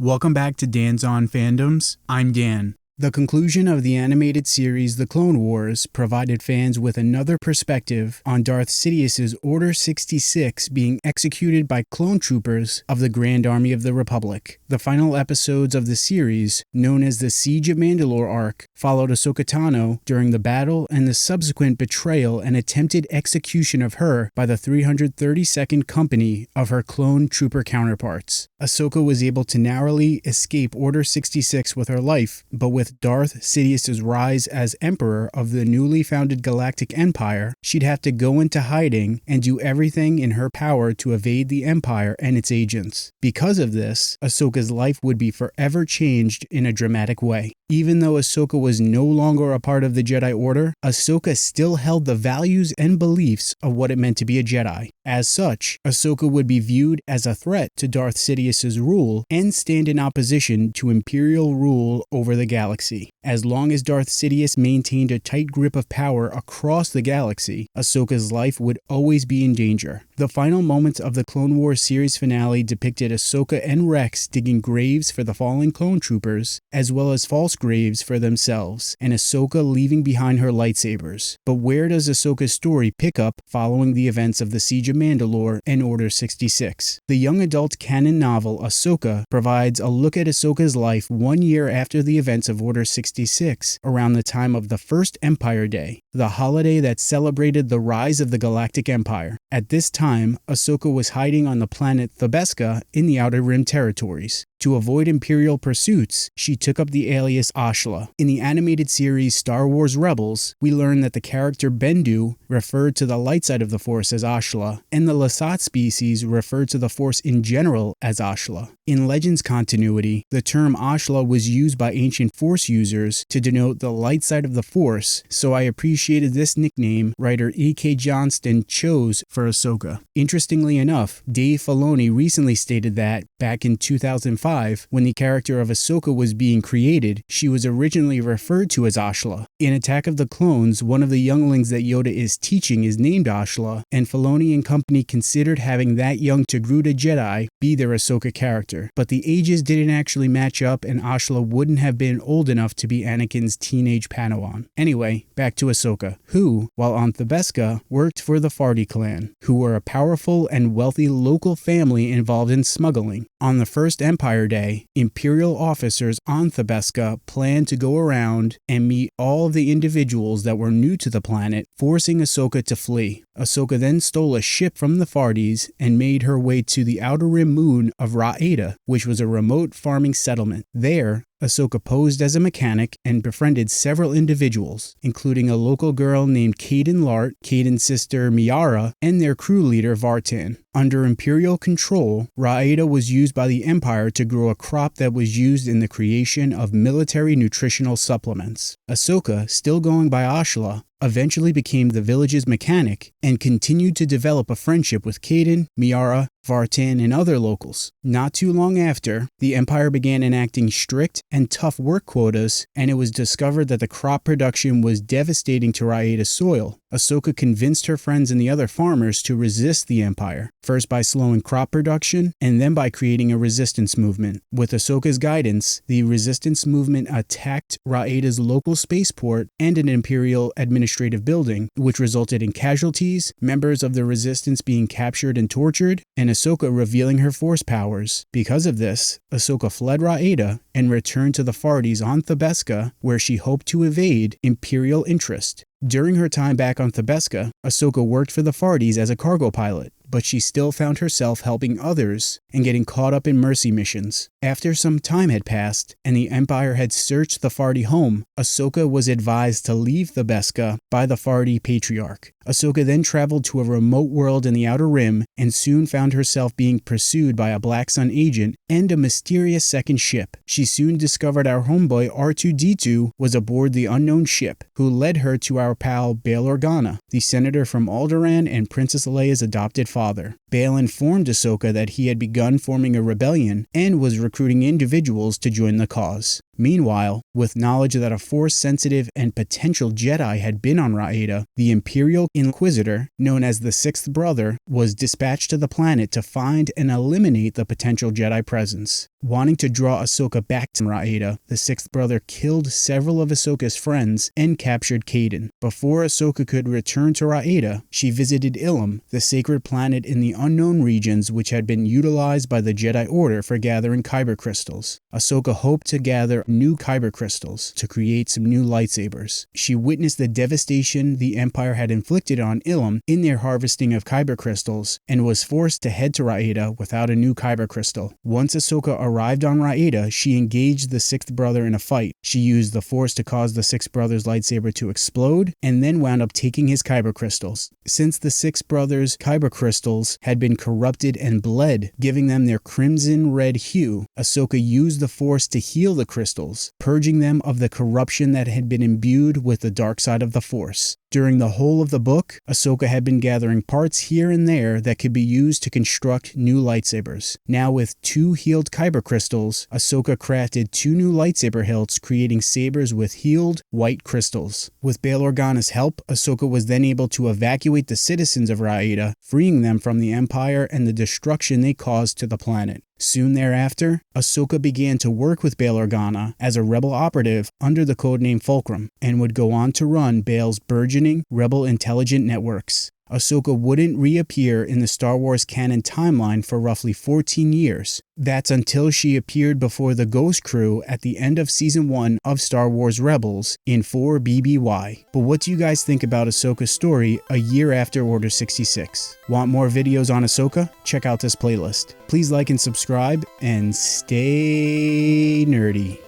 Welcome back to Dan's On Fandoms. I'm Dan. The conclusion of the animated series The Clone Wars provided fans with another perspective on Darth Sidious's Order 66 being executed by clone troopers of the Grand Army of the Republic. The final episodes of the series, known as the Siege of Mandalore arc, followed Ahsoka Tano during the battle and the subsequent betrayal and attempted execution of her by the 332nd Company of her clone trooper counterparts. Ahsoka was able to narrowly escape Order 66 with her life, but with Darth Sidious's rise as Emperor of the newly founded Galactic Empire, she'd have to go into hiding and do everything in her power to evade the Empire and its agents. Because of this, Ahsoka's life would be forever changed in a dramatic way. Even though Ahsoka was no longer a part of the Jedi Order, Ahsoka still held the values and beliefs of what it meant to be a Jedi. As such, Ahsoka would be viewed as a threat to Darth Sidious's rule and stand in opposition to Imperial rule over the galaxy. As long as Darth Sidious maintained a tight grip of power across the galaxy, Ahsoka's life would always be in danger. The final moments of the Clone Wars series finale depicted Ahsoka and Rex digging graves for the fallen clone troopers, as well as false graves for themselves, and Ahsoka leaving behind her lightsabers. But where does Ahsoka's story pick up following the events of the Siege of Mandalore and Order 66? The young adult canon novel Ahsoka provides a look at Ahsoka's life 1 year after the events of Order 66, around the time of the First Empire Day, the holiday that celebrated the rise of the Galactic Empire. At this time, Ahsoka was hiding on the planet Thebeska in the Outer Rim territories. To avoid Imperial pursuits, she took up the alias Ashla. In the animated series Star Wars Rebels, we learn that the character Bendu referred to the light side of the Force as Ashla, and the Lasat species referred to the Force in general as Ashla. In Legends continuity, the term Ashla was used by ancient Force users to denote the light side of the Force, so I appreciated this nickname writer E.K. Johnston chose for Ahsoka. Interestingly enough, Dave Filoni recently stated that, back in 2005, when the character of Ahsoka was being created, she was originally referred to as Ashla. In Attack of the Clones, one of the younglings that Yoda is teaching is named Ashla, and Filoni and company considered having that young Togruta Jedi be their Ahsoka character. But the ages didn't actually match up, and Ashla wouldn't have been old enough to be Anakin's teenage Padawan. Anyway, back to Ahsoka, who, while on Thebeska, worked for the Fardi clan, who were a powerful and wealthy local family involved in smuggling. On the First Empire Day, Imperial officers on Thebeska planned to go around and meet all of the individuals that were new to the planet, forcing Ahsoka to flee. Ahsoka then stole a ship from the Fardis and made her way to the Outer Rim moon of Ra'eda, which was a remote farming settlement. There, Ahsoka posed as a mechanic and befriended several individuals, including a local girl named Kaden Lart, Kaden's sister Miara, and their crew leader Vartan. Under Imperial control, Ra'eda was used by the Empire to grow a crop that was used in the creation of military nutritional supplements. Ahsoka, still going by Ashla, eventually became the village's mechanic and continued to develop a friendship with Kaden, Miara, Vartan, and other locals. Not too long after, the Empire began enacting strict and tough work quotas, and it was discovered that the crop production was devastating to Ra'eda's soil. Ahsoka convinced her friends and the other farmers to resist the Empire, first by slowing crop production, and then by creating a resistance movement. With Ahsoka's guidance, the resistance movement attacked Ra'eda's local spaceport and an Imperial administrative building, which resulted in casualties, members of the resistance being captured and tortured, and Ahsoka revealing her Force powers. Because of this, Ahsoka fled Ra'eda and returned to the Fardis on Thebeska, where she hoped to evade Imperial interest. During her time back on Thebeska, Ahsoka worked for the Fardis as a cargo pilot, but she still found herself helping others and getting caught up in mercy missions. After some time had passed and the Empire had searched the Fardi home, Ahsoka was advised to leave Thebeska by the Fardi Patriarch. Ahsoka then traveled to a remote world in the Outer Rim and soon found herself being pursued by a Black Sun agent and a mysterious second ship. She soon discovered our homeboy R2-D2 was aboard the unknown ship, who led her to our pal Bail Organa, the senator from Alderaan and Princess Leia's adopted father. Bail informed Ahsoka that he had begun forming a rebellion and was recruiting individuals to join the cause. Meanwhile, with knowledge that a Force-sensitive and potential Jedi had been on Ra'eda, the Imperial Inquisitor, known as the Sixth Brother, was dispatched to the planet to find and eliminate the potential Jedi presence. Wanting to draw Ahsoka back to Raeda, the sixth brother killed several of Ahsoka's friends and captured Kaden. Before Ahsoka could return to Raeda, she visited Ilum, the sacred planet in the unknown regions which had been utilized by the Jedi Order for gathering kyber crystals. Ahsoka hoped to gather new kyber crystals to create some new lightsabers. She witnessed the devastation the Empire had inflicted on Ilum in their harvesting of kyber crystals and was forced to head to Raeda without a new kyber crystal. Once Ahsoka arrived on Raeda, she engaged the sixth brother in a fight. She used the Force to cause the sixth brother's lightsaber to explode and then wound up taking his kyber crystals. Since the sixth brother's kyber crystals had been corrupted and bled, giving them their crimson red hue, Ahsoka used the Force to heal the crystals, purging them of the corruption that had been imbued with the dark side of the Force. During the whole of the book, Ahsoka had been gathering parts here and there that could be used to construct new lightsabers. Now with 2 healed kyber crystals, Ahsoka crafted 2 new lightsaber hilts, creating sabers with healed white crystals. With Bail Organa's help, Ahsoka was then able to evacuate the citizens of Raeda, freeing them from the Empire and the destruction they caused to the planet. Soon thereafter, Ahsoka began to work with Bail Organa as a rebel operative under the codename Fulcrum, and would go on to run Bail's burgeoning rebel intelligence networks. Ahsoka wouldn't reappear in the Star Wars canon timeline for roughly 14 years. That's until she appeared before the Ghost Crew at the end of Season 1 of Star Wars Rebels in 4 BBY. But what do you guys think about Ahsoka's story a year after Order 66? Want more videos on Ahsoka? Check out this playlist. Please like and subscribe, and stay nerdy.